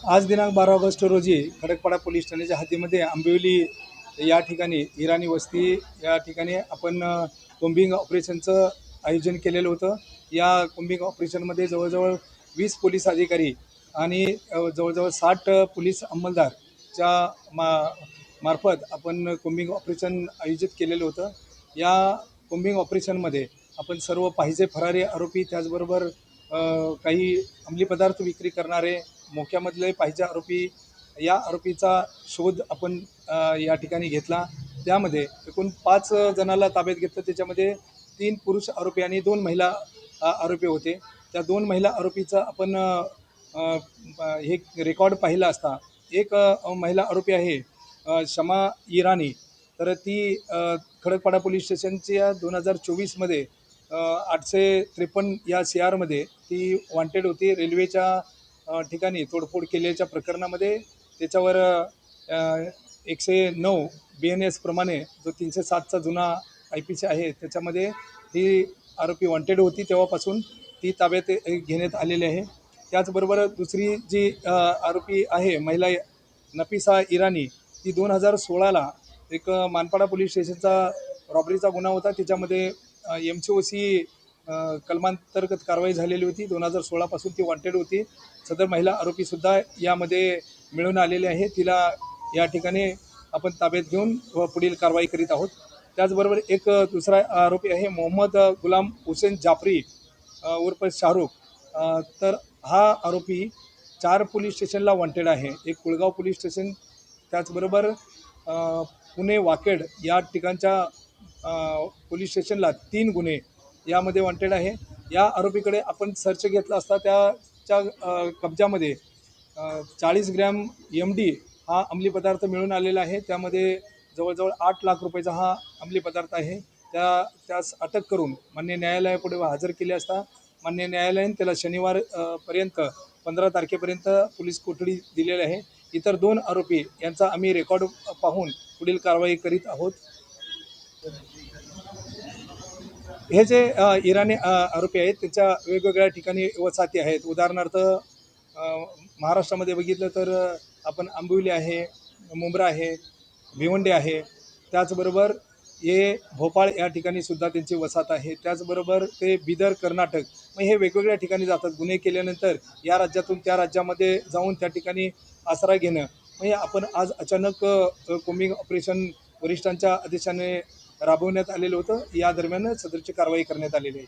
आज दिनांक 12 ऑगस्ट रोजी खडकपाडा पोलीस ठाण्याच्या हद्दीमध्ये आंबिवली या ठिकाणी इराणी वस्ती या ठिकाणी आपण कोम्बिंग ऑपरेशनचं आयोजन केलेलं होतं. या कोम्बिंग ऑपरेशनमध्ये जवळजवळ 20 पोलीस अधिकारी आणि जवळजवळ 60 पोलीस अंमलदारच्या मार्फत आपण कोम्बिंग ऑपरेशन आयोजित केलेलं होतं. या कोम्बिंग ऑपरेशनमध्ये आपण सर्व पाहिजे फरारी आरोपी, त्याचबरोबर काही अंमली पदार्थ विक्री करणारे, मोक्यामधले पाहिजे आरोपी, या आरोपीचा शोध आपण या ठिकाणी घेतला. त्यामध्ये एकूण 5 जणांना ताब्यात घेतलं. त्याच्यामध्ये 3 पुरुष आरोपी आणि 2 महिला आरोपी होते. त्या 2 महिला आरोपीचा आपण हे रेकॉर्ड पाहिला असता एक महिला आरोपी आहे शमा इराणी. तर ती खडकपाडा पोलीस स्टेशनच्या 2024मध्ये 853 या CRमध्ये ती वॉन्टेड होती. रेल्वेच्या ठिकाणी तोडफोड केल्याच्या प्रकरणामध्ये त्याच्यावर 109 BNS प्रमाणे जो 307चा जुना IPC आहे त्याच्यामध्ये ती आरोपी वॉन्टेड होती. तेव्हापासून ती ताब्यात घेण्यात आलेली आहे. त्याचबरोबर दुसरी जी आरोपी आहे महिला नफिसा इराणी, ती 2016ला एक मानपाडा पोलीस स्टेशनचा रॉबरीचा गुन्हा होता. त्याच्यामध्ये MCOC कलमांतर्गत कारवाई झालेली होती. 2016पासून ती वॉन्टेड होती. सदर महिला आरोपीसुद्धा यामध्ये मिळून आलेली आहे. तिला या ठिकाणी आपण ताब्यात घेऊन पुढील कारवाई करीत आहोत. त्याचबरोबर एक दुसरा आरोपी आहे मोहम्मद गुलाम हुसेन जाफरी उर्फ शाहरुख. तर हा आरोपी 4 पोलीस स्टेशनला वॉन्टेड आहे. एक कुळगाव पोलीस स्टेशन, त्याचबरोबर पुणे वाकेड या ठिकाणच्या पोलीस स्टेशनला 3 गुन्हे यामध्ये वॉन्टेड आहे. या आरोपीकडे आपण सर्च घेतला असता त्याच्या कब्जामध्ये 40 ग्रॅम MD हा अंमली पदार्थ मिळून आलेला आहे. त्यामध्ये जवळजवळ 8 लाख रुपयाचा हा अंमली पदार्थ आहे. त्यास अटक करून मान्य न्यायालयापुढे हजर केले असता मान्य न्यायालयाने त्याला शनिवार पर्यंत 15 तारखेपर्यंत पोलीस कोठडी दिलेली आहे. इतर 2 आरोपी यांचा आम्ही रेकॉर्ड पाहून पुढील कारवाई करीत आहोत. हे जे इराणी आरोपी आहेत त्याच्या वेगवेगळ्या ठिकाणी वसाहती आहेत. उदाहरणार्थ महाराष्ट्रामध्ये बघितलं तर आपण आंबिवली आहे, मुंब्रा आहे, भिवंडी आहे. त्याचबरोबर हे भोपाळ या ठिकाणी सुद्धा त्यांची वसाहत आहे. त्याचबरोबर ते बिदर, कर्नाटक, मग हे वेगवेगळ्या ठिकाणी जातात. गुन्हे केल्यानंतर या राज्यातून त्या राज्यामध्ये जाऊन त्या ठिकाणी आसरा घेणं. म्हणजे आपण आज अचानक कोम्बिंग ऑपरेशन वरिष्ठांच्या आदेशाने राबवण्यात आलेलं होतं. या दरम्यान सदरची कारवाई करण्यात आलेली आहे.